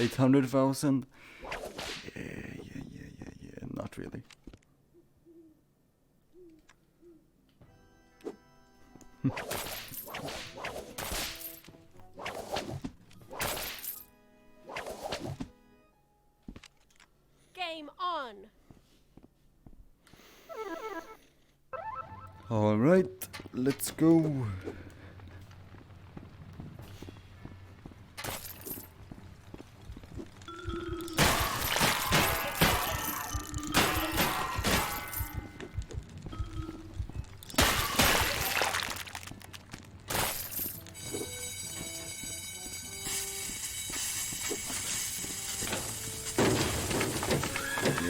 800,000? Yeah, not really. Game on! Alright, let's go.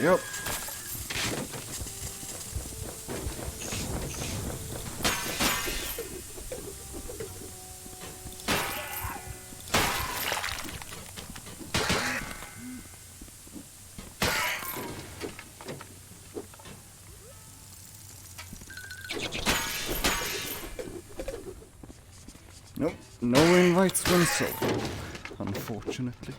Yep. Nope, no invites when solo, unfortunately.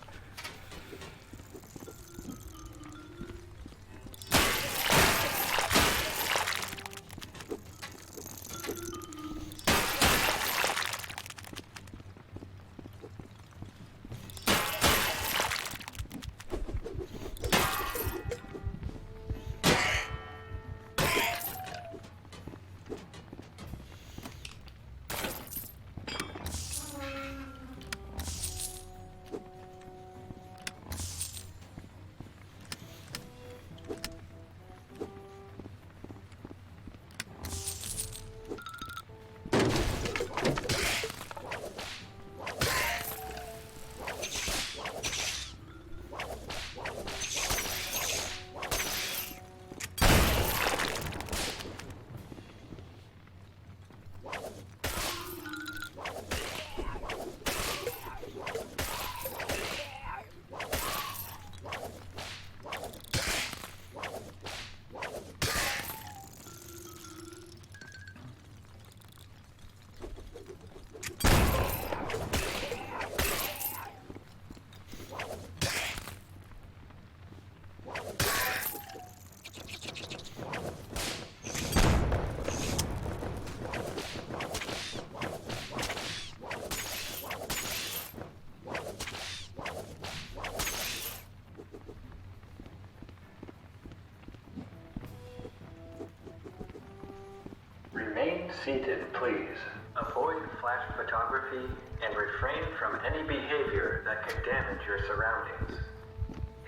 Remain seated, please. Avoid flash photography and refrain from any behavior that could damage your surroundings.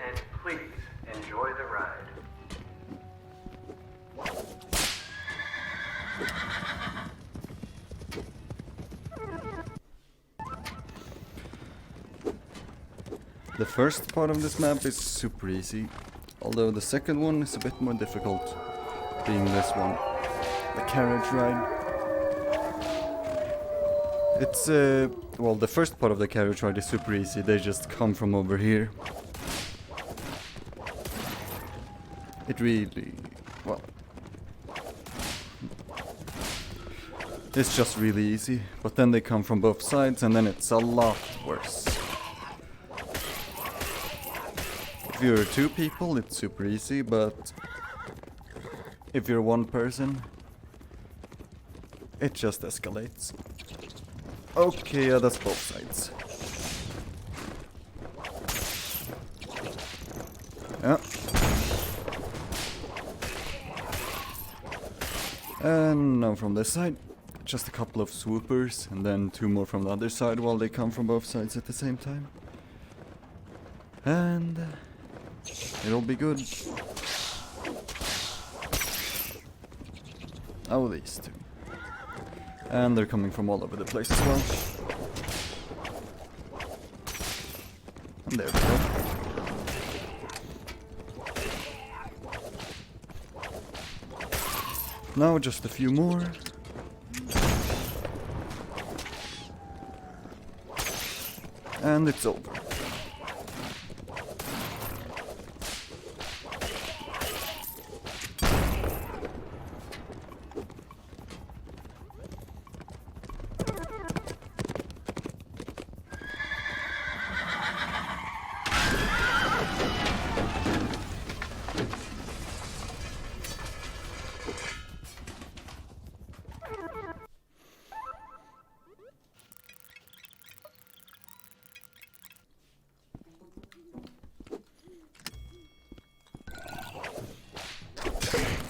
And please enjoy the ride. The first part of this map is super easy, although the second one is a bit more difficult, being this one, the carriage ride. It's, well, the first part of the carriage ride is super easy, they just come from over here. It really, well, it's just really easy, but then they come from both sides and then it's a lot worse. If you're two people, it's super easy, but if you're one person, it just escalates. Okay, yeah, that's both sides. Yeah. And now from this side, just a couple of swoopers, and then two more from the other side while they come from both sides at the same time. And it'll be good. Oh, these two. And they're coming from all over the place as well. And there we go. Now just a few more. And it's over.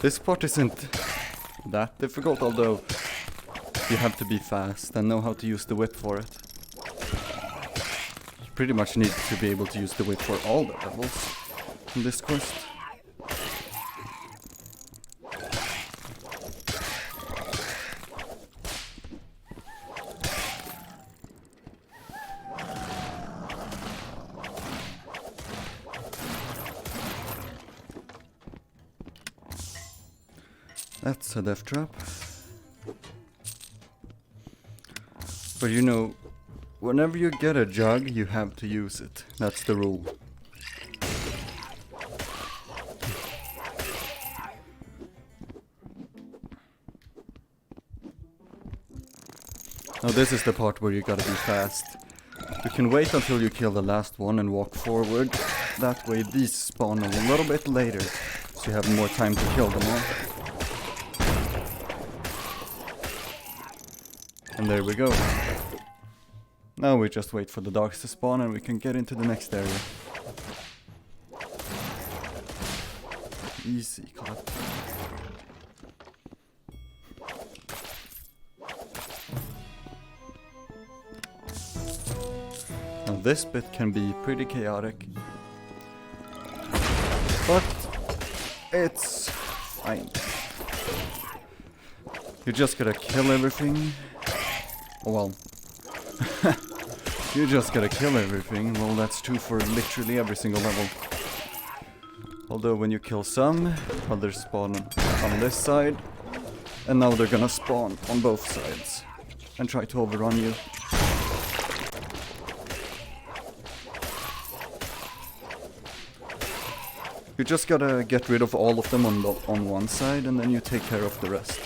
This part isn't that difficult, although you have to be fast and know how to use the whip for it. You pretty much need to be able to use the whip for all the levels in this quest. That's a death trap. But you know, whenever you get a jug, you have to use it. That's the rule. Now this is the part where you gotta be fast. You can wait until you kill the last one and walk forward. That way these spawn a little bit later, so you have more time to kill them all. And there we go. Now we just wait for the dogs to spawn and we can get into the next area. Easy collect. Now this bit can be pretty chaotic, but it's fine. You just gotta kill everything. Oh well. You just gotta kill everything. Well, that's true for literally every single level. Although when you kill some, others spawn on this side. And now they're gonna spawn on both sides and try to overrun you. You just gotta get rid of all of them on one side and then you take care of the rest.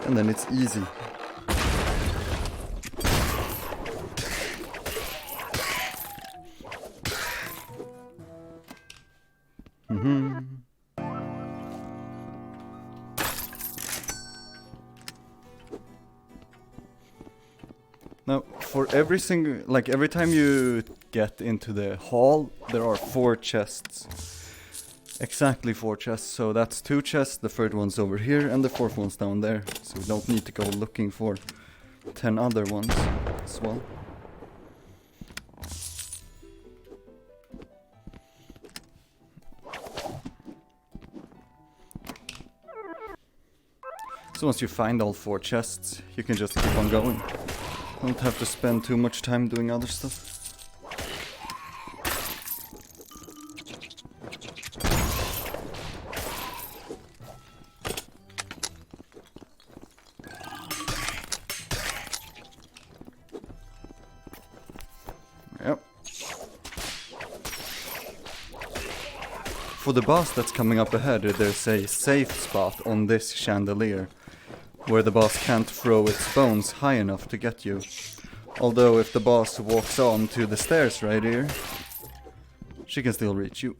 And then it's easy. Now, for every time you get into the hall, there are 4 chests. Exactly 4 chests, so that's 2 chests, the third one's over here, and the 4th one's down there. So we don't need to go looking for 10 other ones as well. So once you find all 4 chests, you can just keep on going. Don't have to spend too much time doing other stuff. Yep. For the boss that's coming up ahead, there's a safe spot on this chandelier, where the boss can't throw its bones high enough to get you. Although if the boss walks on to the stairs right here, she can still reach you.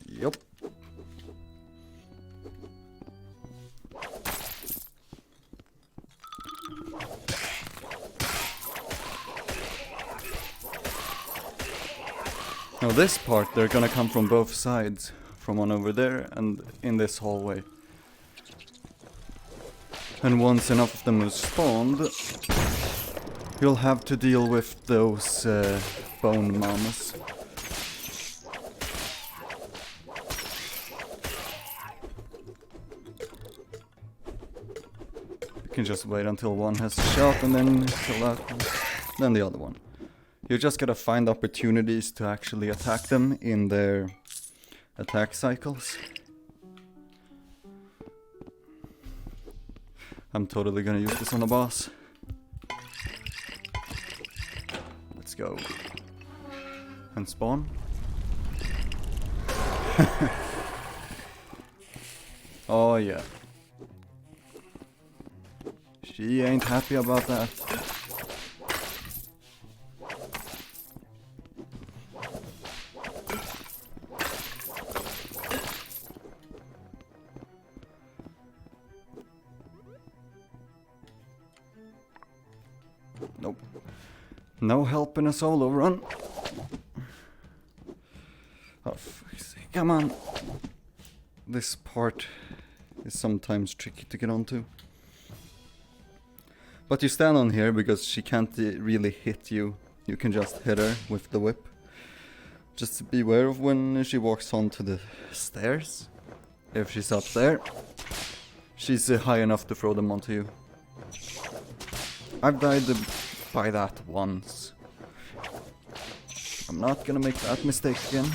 Yup. Now this part, they're gonna come from both sides, from one over there and in this hallway. And once enough of them have spawned, you'll have to deal with those bone mamas. You can just wait until one has a shot and then kill that one, then the other one. You just gotta find opportunities to actually attack them in their attack cycles. I'm totally gonna use this on the boss. Let's go. And spawn. Oh yeah. She ain't happy about that. No help in a solo run. Oh, fuck's sake. Come on. This part is sometimes tricky to get onto. But you stand on here because she can't really hit you. You can just hit her with the whip. Just beware of when she walks onto the stairs. If she's up there, she's high enough to throw them onto you. I've died by that once. I'm not gonna make that mistake again.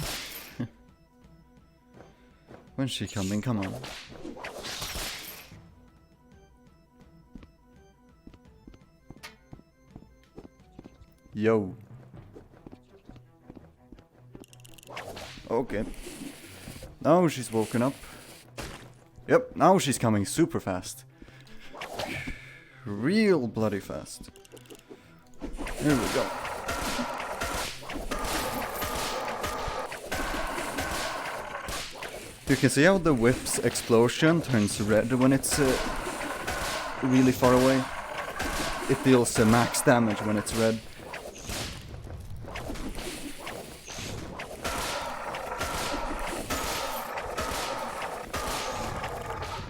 When's she coming? Come on. Yo. Okay. Now she's woken up. Yep, now she's coming super fast. Real bloody fast. Here we go. You can see how the whip's explosion turns red when it's really far away. It deals max damage when it's red.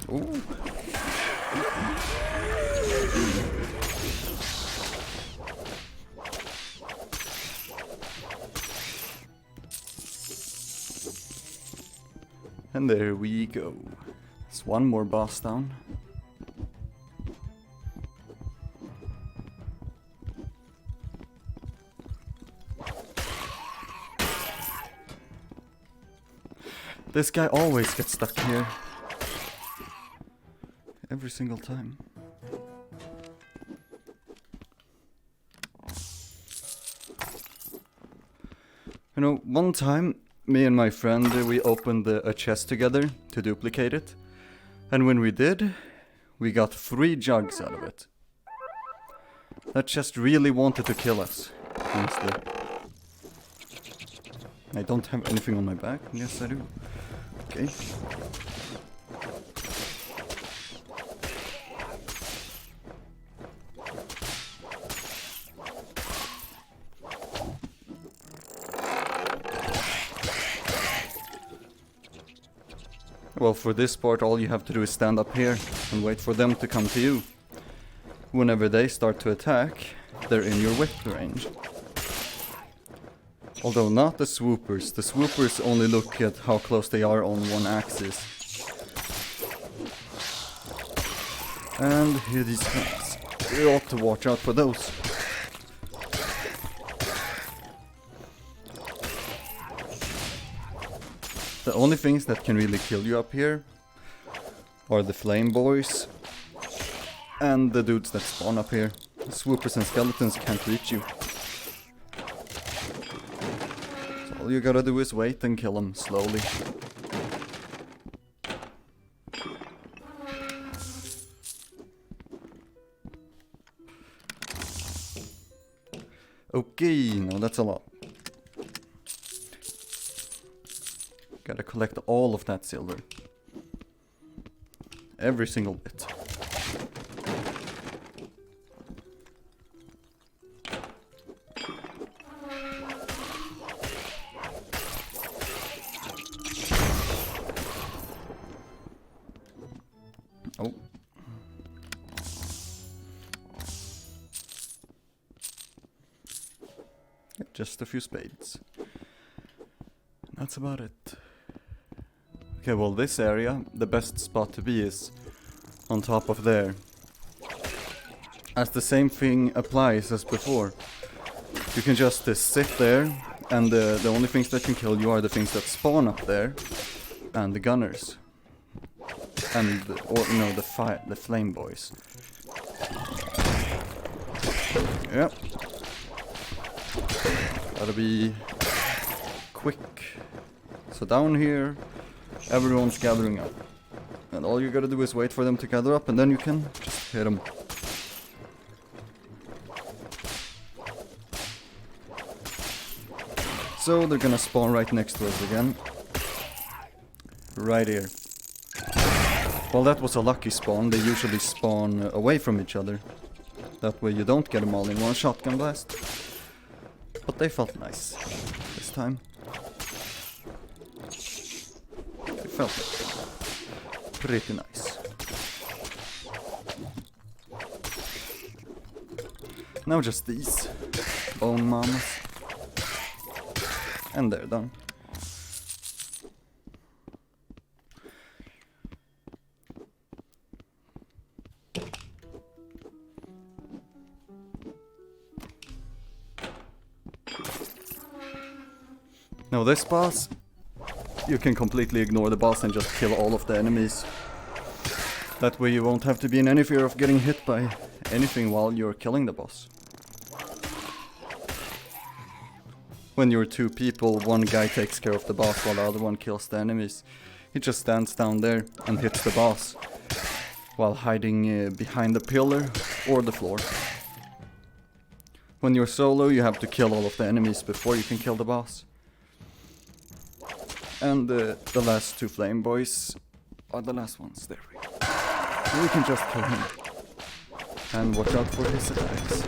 Ooh. And there we go. It's one more boss down. This guy always gets stuck here. Every single time. You know, one time, me and my friend, we opened a chest together to duplicate it. And when we did, we got 3 jugs out of it. That chest really wanted to kill us, honestly. I don't have anything on my back. Yes, I do. Okay. Well, for this part, all you have to do is stand up here and wait for them to come to you. Whenever they start to attack, they're in your whip range. Although not the swoopers. The swoopers only look at how close they are on one axis. And here these guys. You ought to watch out for those. The only things that can really kill you up here are the flame boys and the dudes that spawn up here. The swoopers and skeletons can't reach you. So all you gotta do is wait and kill them slowly. Okay, no, that's a lot. Gotta collect all of that silver. Every single bit. Oh. Just a few spades. That's about it. Okay, well, this area, the best spot to be is on top of there. As the same thing applies as before. You can just sit there, and the only things that can kill you are the things that spawn up there, and the gunners. And, the flame boys. Yep. Gotta be quick. So down here, everyone's gathering up. And all you gotta do is wait for them to gather up, and then you can just hit them. So they're gonna spawn right next to us again. Right here. Well, that was a lucky spawn. They usually spawn away from each other. That way you don't get them all in one shotgun blast. but they felt nice this time. They felt pretty nice. Now just these bone mamas. And they're done. Now this boss, you can completely ignore the boss and just kill all of the enemies. That way you won't have to be in any fear of getting hit by anything while you're killing the boss. When you're two people, one guy takes care of the boss while the other one kills the enemies. He just stands down there and hits the boss while hiding behind the pillar or the floor. When you're solo, you have to kill all of the enemies before you can kill the boss. And the last two flame boys are the last ones. There we go. We can just kill him. And watch out for his attacks.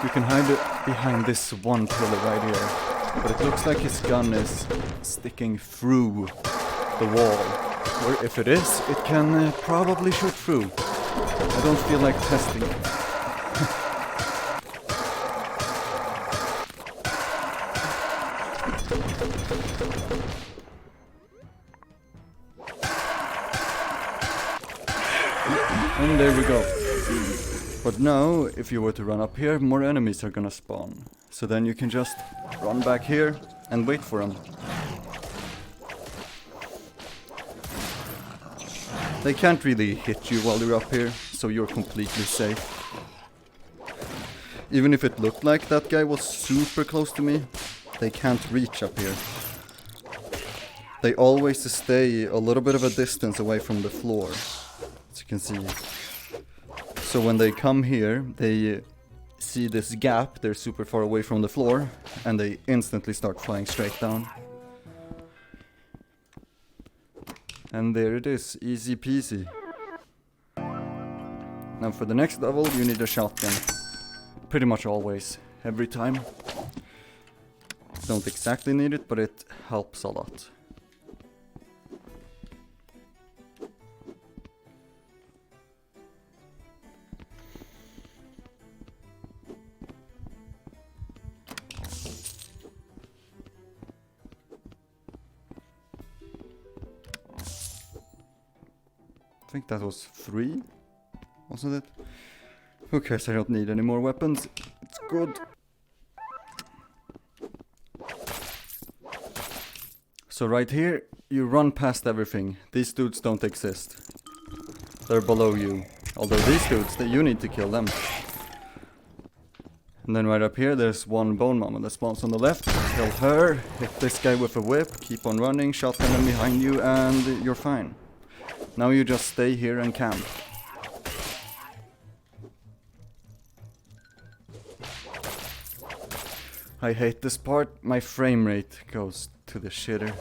You can hide behind this one pillar right here. But it looks like his gun is sticking through the wall. Or if it is, it can probably shoot through. I don't feel like testing it. And there we go. But now, if you were to run up here, more enemies are gonna spawn. So then you can just run back here and wait for them. They can't really hit you while you're up here, so you're completely safe. Even if it looked like that guy was super close to me, they can't reach up here. They always stay a little bit of a distance away from the floor, as you can see. So when they come here, they see this gap, they're super far away from the floor, and they instantly start flying straight down. And there it is, easy peasy. Now for the next level, you need a shotgun. Pretty much always, every time. Don't exactly need it, but it helps a lot. I think that was 3, wasn't it? Who cares, I don't need any more weapons. It's good. So right here, you run past everything. These dudes don't exist. They're below you. Although these dudes, you need to kill them. And then right up here, there's one bone mama that spawns on the left. Kill her, hit this guy with a whip, keep on running, shotgun them behind you, and you're fine. Now you just stay here and camp. I hate this part, my frame rate goes to the shitter.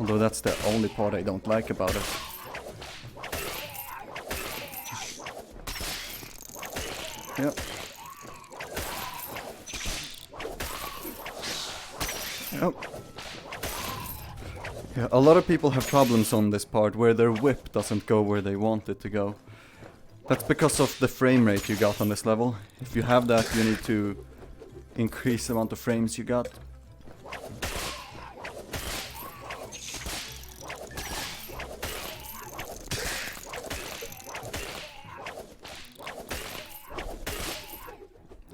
Although that's the only part I don't like about it. Yep. Yep. Yeah, a lot of people have problems on this part where their whip doesn't go where they want it to go. That's because of the frame rate you got on this level. If you have that, you need to increase the amount of frames you got.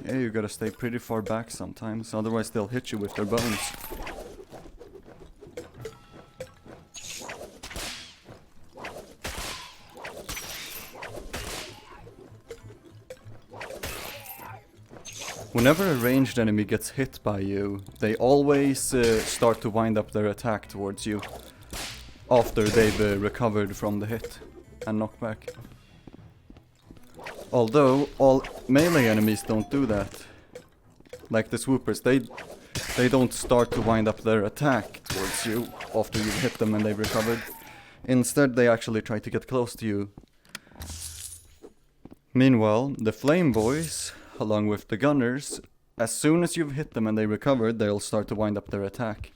Yeah, you gotta stay pretty far back sometimes, otherwise they'll hit you with their bones. Whenever a ranged enemy gets hit by you, they always start to wind up their attack towards you after they've recovered from the hit and knockback. Although all melee enemies don't do that. Like the swoopers, they don't start to wind up their attack towards you after you've hit them and they've recovered. Instead, they actually try to get close to you. Meanwhile, the flame boys, along with the gunners. As soon as you've hit them and they recover, they'll start to wind up their attack.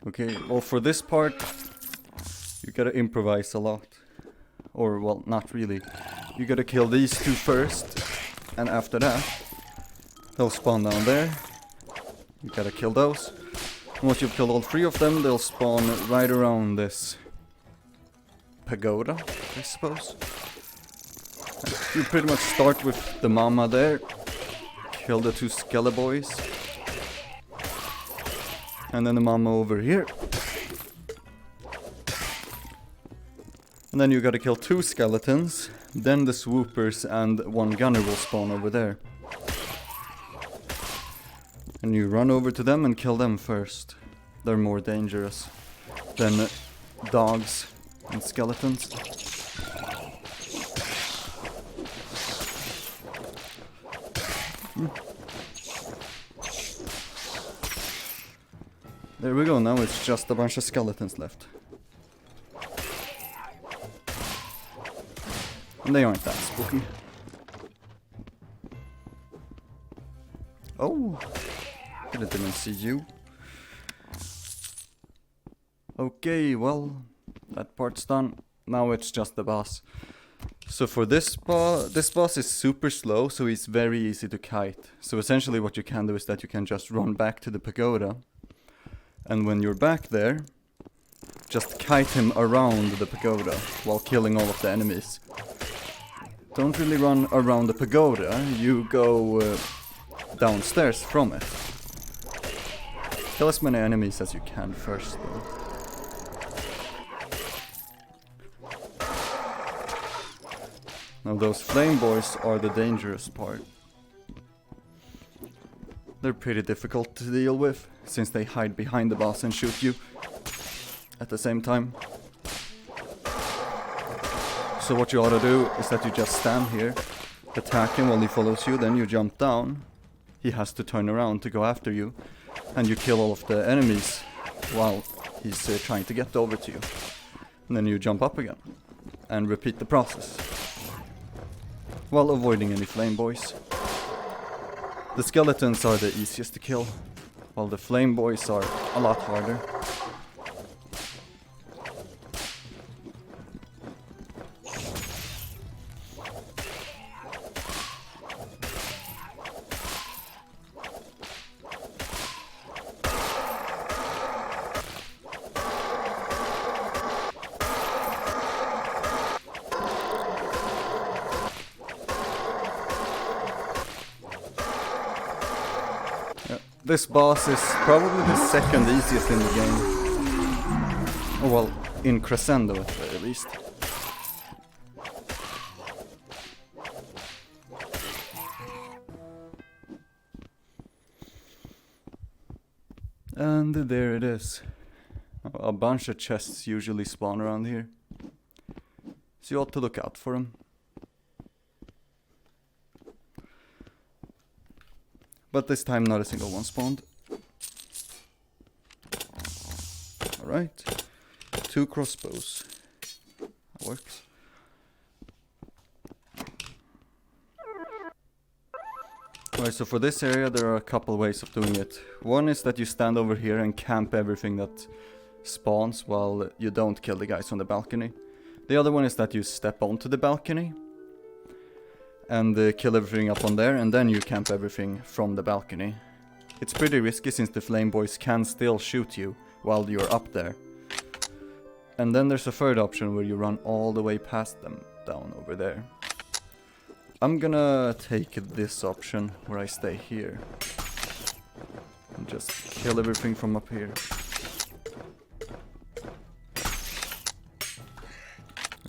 Okay, well for this part, you gotta improvise a lot. Or, well, not really. You gotta kill these two first, and after that, they'll spawn down there. You gotta kill those. And once you've killed all three of them, they'll spawn right around this pagoda, I suppose. You pretty much start with the mama there, kill the two Skelleboys, and then the mama over here. And then you gotta kill two skeletons, then the swoopers and one gunner will spawn over there. And you run over to them and kill them first. They're more dangerous than dogs and skeletons. There we go, now it's just a bunch of skeletons left. And they aren't that spooky. Oh! I didn't see you. Okay, well, that part's done. Now it's just the boss. So for this boss is super slow, so he's very easy to kite. So essentially what you can do is that you can just run back to the pagoda. And when you're back there, just kite him around the pagoda while killing all of the enemies. Don't really run around the pagoda, you go downstairs from it. Kill as many enemies as you can first though. Now those flame boys are the dangerous part. They're pretty difficult to deal with, since they hide behind the boss and shoot you at the same time. So what you ought to do is that you just stand here, attack him while he follows you, then you jump down. He has to turn around to go after you, and you kill all of the enemies while he's trying to get over to you. And then you jump up again, and repeat the process, while avoiding any flame boys. The skeletons are the easiest to kill, while the flame boys are a lot harder. This boss is probably the second easiest in the game. Oh, well, in Crescendo at the very least. And there it is. A bunch of chests usually spawn around here, so you ought to look out for them. But this time not a single one spawned. Alright. 2 crossbows. That works. Alright, so for this area there are a couple ways of doing it. One is that you stand over here and camp everything that spawns while you don't kill the guys on the balcony. The other one is that you step onto the balcony and kill everything up on there, and then you camp everything from the balcony. It's pretty risky since the flame boys can still shoot you while you're up there. And then there's a third option where you run all the way past them down over there. I'm gonna take this option where I stay here and just kill everything from up here.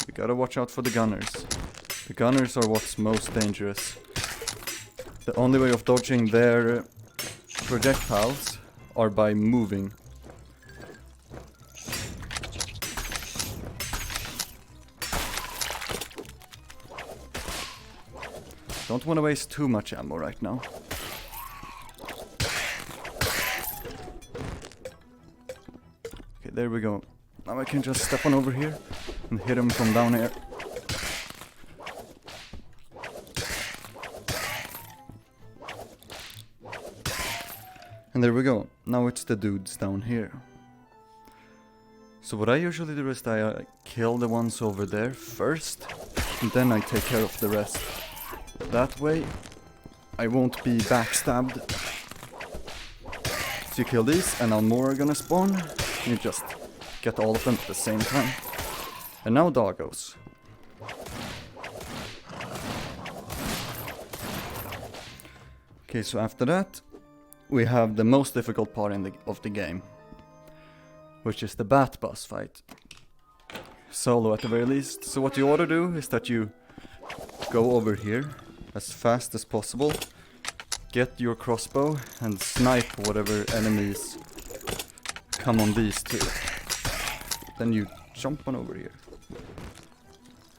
We gotta watch out for the gunners. The gunners are what's most dangerous. The only way of dodging their projectiles are by moving. Don't want to waste too much ammo right now. Okay, there we go. Now I can just step on over here and hit him from down here. And there we go. Now it's the dudes down here. So what I usually do is I kill the ones over there first, and then I take care of the rest. That way, I won't be backstabbed. So you kill these, and now more are gonna spawn. You just get all of them at the same time. And now doggos. Okay, so after that, we have the most difficult part of the game, which is the bat boss fight. Solo at the very least. So what you ought to do is that you go over here as fast as possible, get your crossbow and snipe whatever enemies come on these two. Then you jump on over here.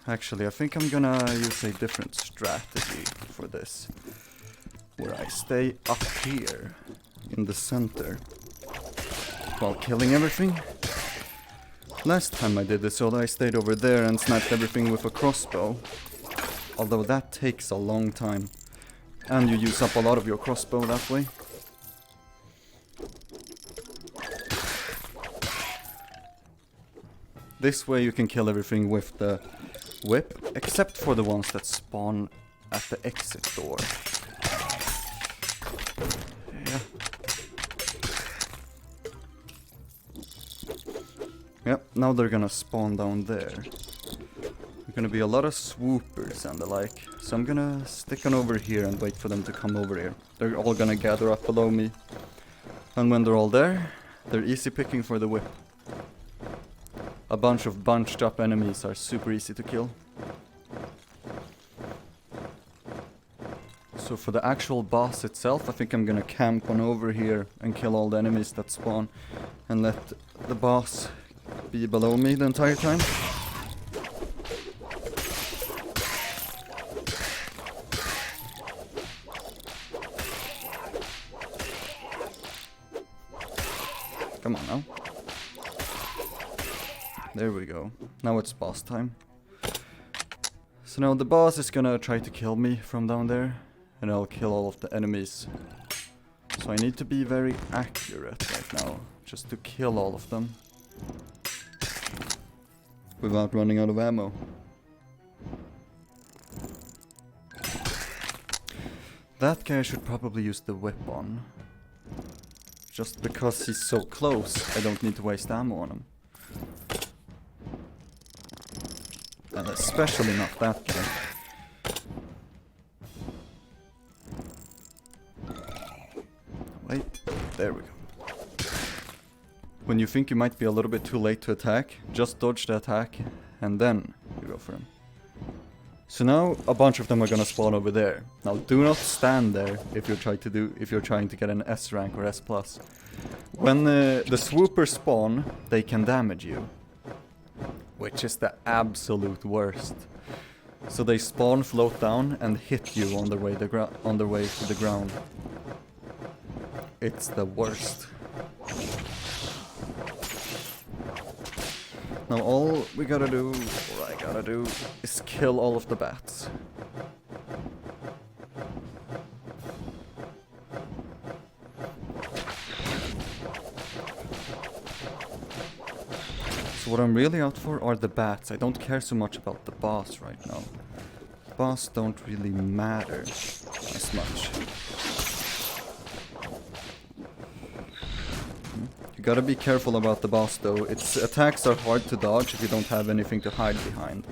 Actually, I think I'm gonna use a different strategy for this, where I stay up here in the center while killing everything. Last time I did this, so I stayed over there and sniped everything with a crossbow, although that takes a long time, and you use up a lot of your crossbow that way. This way you can kill everything with the whip, except for the ones that spawn at the exit door. Yeah. Yep, now they're gonna spawn down there. There's gonna be a lot of swoopers and the like, so I'm gonna stick on over here and wait for them to come over here. They're all gonna gather up below me, and when they're all there, they're easy picking for the whip. A bunch of bunched up enemies are super easy to kill. So for the actual boss itself, I think I'm gonna camp on over here and kill all the enemies that spawn, and let the boss be below me the entire time. Come on now. There we go. Now it's boss time. So now the boss is gonna try to kill me from down there, and I'll kill all of the enemies. So I need to be very accurate right now, just to kill all of them without running out of ammo. That guy should probably use the whip on. Just because he's so close, I don't need to waste ammo on him. And especially not that guy. Wait, there we go. When you think you might be a little bit too late to attack, just dodge the attack, and then you go for him. So now a bunch of them are gonna spawn over there. Now do not stand there if you're trying to get an S rank or S+. When the swoopers spawn, they can damage you, which is the absolute worst. So they spawn, float down, and hit you on their way to the ground. It's the worst. Now all we gotta do, or I gotta do, is kill all of the bats. So what I'm really out for are the bats. I don't care so much about the boss right now. Boss don't really matter as much. You gotta be careful about the boss though. Its attacks are hard to dodge if you don't have anything to hide behind.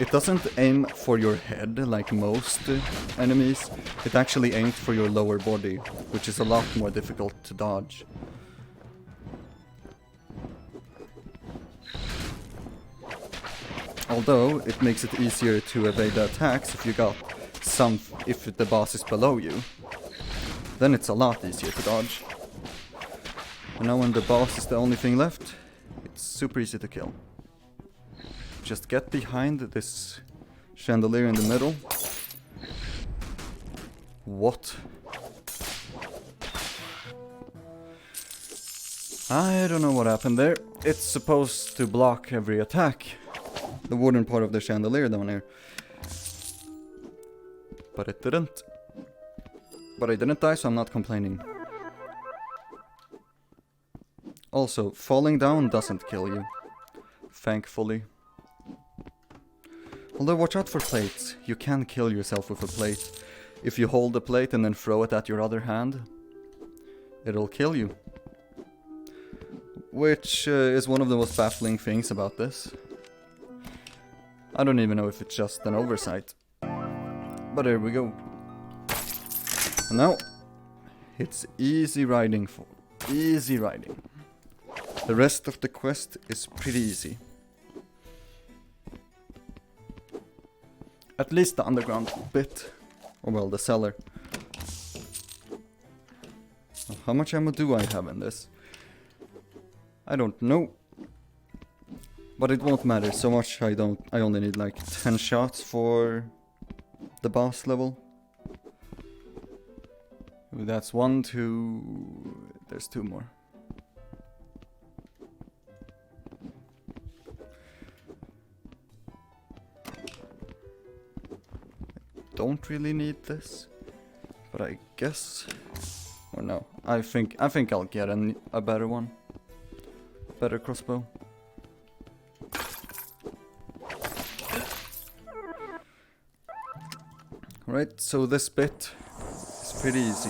It doesn't aim for your head like most enemies. It actually aims for your lower body, which is a lot more difficult to dodge. Although it makes it easier to evade the attacks if the boss is below you. Then it's a lot easier to dodge. And now when the boss is the only thing left, it's super easy to kill. Just get behind this chandelier in the middle. What? I don't know what happened there. It's supposed to block every attack. The wooden part of the chandelier down here. But it didn't. But I didn't die, so I'm not complaining. Also, falling down doesn't kill you. Thankfully. Although watch out for plates. You can kill yourself with a plate. If you hold the plate and then throw it at your other hand, it'll kill you. Which is one of the most baffling things about this. I don't even know if it's just an oversight. But there we go. And now, it's easy riding. Easy riding. The rest of the quest is pretty easy. At least the underground bit. Or well, the cellar. How much ammo do I have in this? I don't know. But it won't matter so much. I only need like 10 shots for the boss level. That's 1, 2... There's 2 more. Don't really need this, but I guess, or no, I think I'll get a better one, better crossbow. Right, so this bit is pretty easy.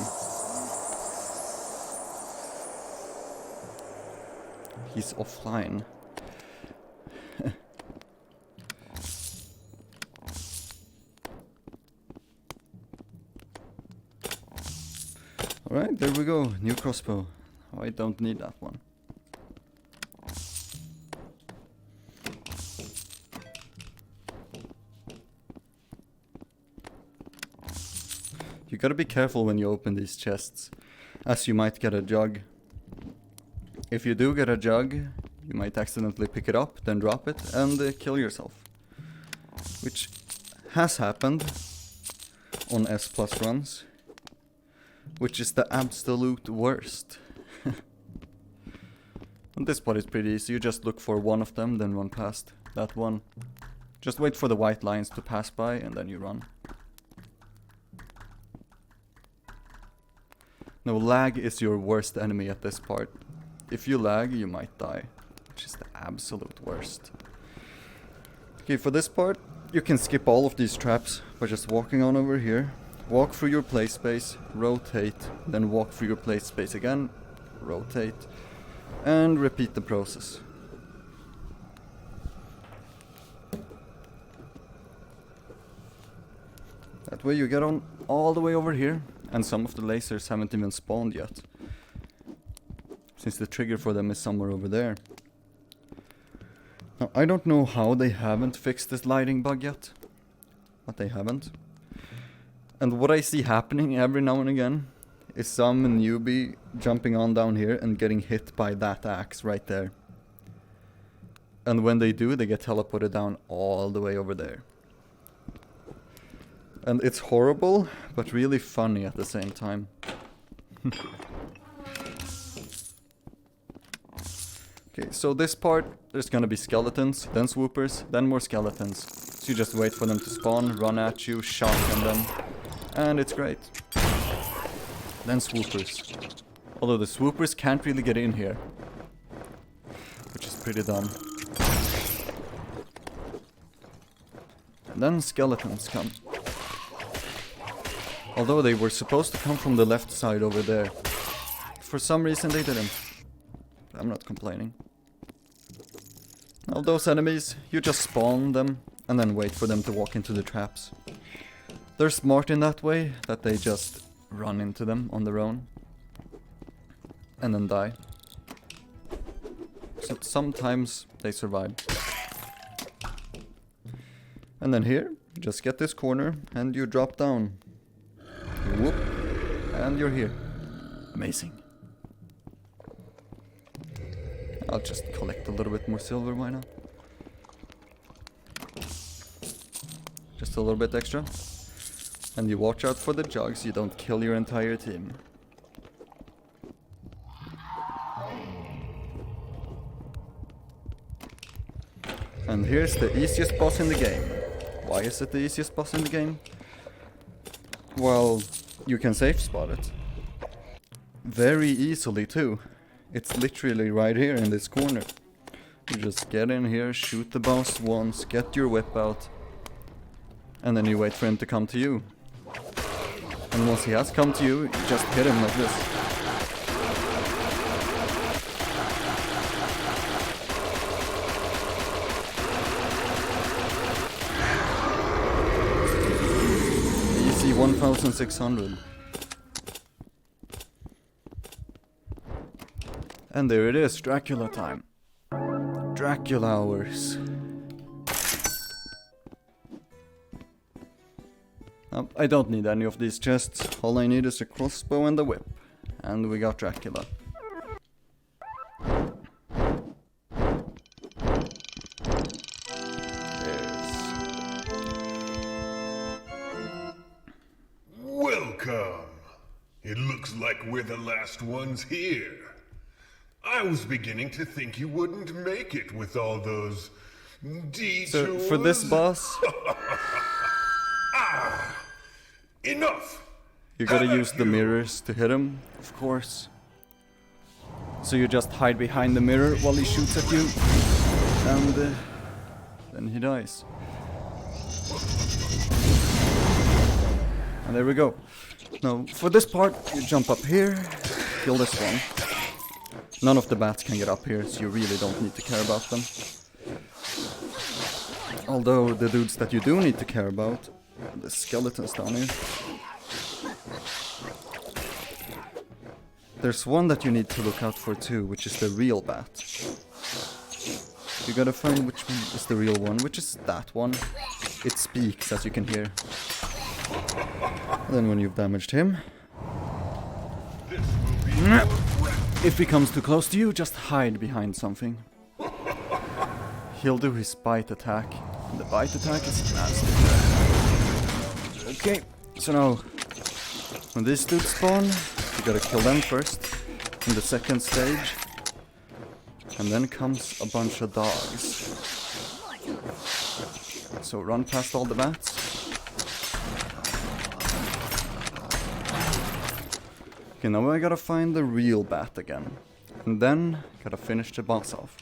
He's offline. Alright, there we go. New crossbow. Oh, I don't need that one. You gotta be careful when you open these chests, as you might get a jug. If you do get a jug, you might accidentally pick it up, then drop it, and kill yourself. Which has happened on S+ runs. Which is the absolute worst. And this part is pretty easy. You just look for one of them, then run past that one. Just wait for the white lines to pass by, and then you run. No, lag is your worst enemy at this part. If you lag, you might die, which is the absolute worst. Okay, for this part, you can skip all of these traps by just walking on over here. Walk through your play space, rotate, then walk through your play space again, rotate, and repeat the process. That way you get on all the way over here, and some of the lasers haven't even spawned yet, since the trigger for them is somewhere over there. Now, I don't know how they haven't fixed this lighting bug yet, but they haven't. And what I see happening every now and again is some newbie jumping on down here and getting hit by that axe right there. And when they do, they get teleported down all the way over there. And it's horrible, but really funny at the same time. Okay, so this part, there's gonna be skeletons, then swoopers, then more skeletons. So you just wait for them to spawn, run at you, shotgun them. And it's great. Then swoopers. Although the swoopers can't really get in here, which is pretty dumb. And then skeletons come. Although they were supposed to come from the left side over there. For some reason they didn't. I'm not complaining. Now those enemies, you just spawn them and then wait for them to walk into the traps. They're smart in that way, that they just run into them on their own. And then die. So sometimes they survive. And then here, you just get this corner and you drop down. Whoop. And you're here. Amazing. I'll just collect a little bit more silver, why not? Just a little bit extra. And you watch out for the jugs, you don't kill your entire team. And here's the easiest boss in the game. Why is it the easiest boss in the game? well, you can safe spot it. Very easily too. It's literally right here in this corner. You just get in here, shoot the boss once, get your whip out, and then you wait for him to come to you. And once he has come to you, you just hit him like this. Easy 1600. And there it is, Dracula time. Dracula hours. I don't need any of these chests. All I need is a crossbow and a whip. And we got Dracula. Welcome. It looks like we're the last ones here. I was beginning to think you wouldn't make it with all those detours. So, for this boss, Enough! you gotta Have use the you? mirrors to hit him, of course. So you just hide behind the mirror while he shoots at you, and then he dies. And there we go. Now, for this part, you jump up here, kill this one. None of the bats can get up here, so you really don't need to care about them. Although, the dudes that you do need to care about, the skeletons down here. There's one that you need to look out for too, which is the real bat. You gotta find which one is the real one, which is that one. It speaks, as you can hear. And then when you've damaged him, if he comes too close to you, just hide behind something. He'll do his bite attack, and the bite attack is nasty. Okay, so now, when these dudes spawn, you gotta kill them first, in the second stage. And then comes a bunch of dogs. So run past all the bats. Okay, now I gotta find the real bat again. And then, gotta finish the boss off.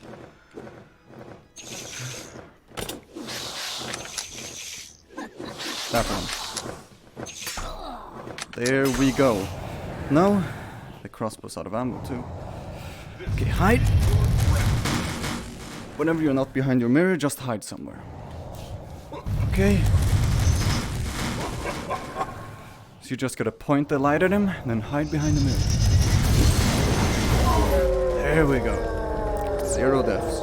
That one. There we go. Now, the crossbow's out of ammo too. Okay, hide. Whenever you're not behind your mirror, just hide somewhere. Okay. So you just gotta point the light at him, then hide behind the mirror. There we go. 0 deaths.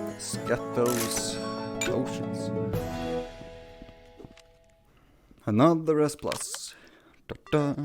Let's get those potions. Another S+. Da-da.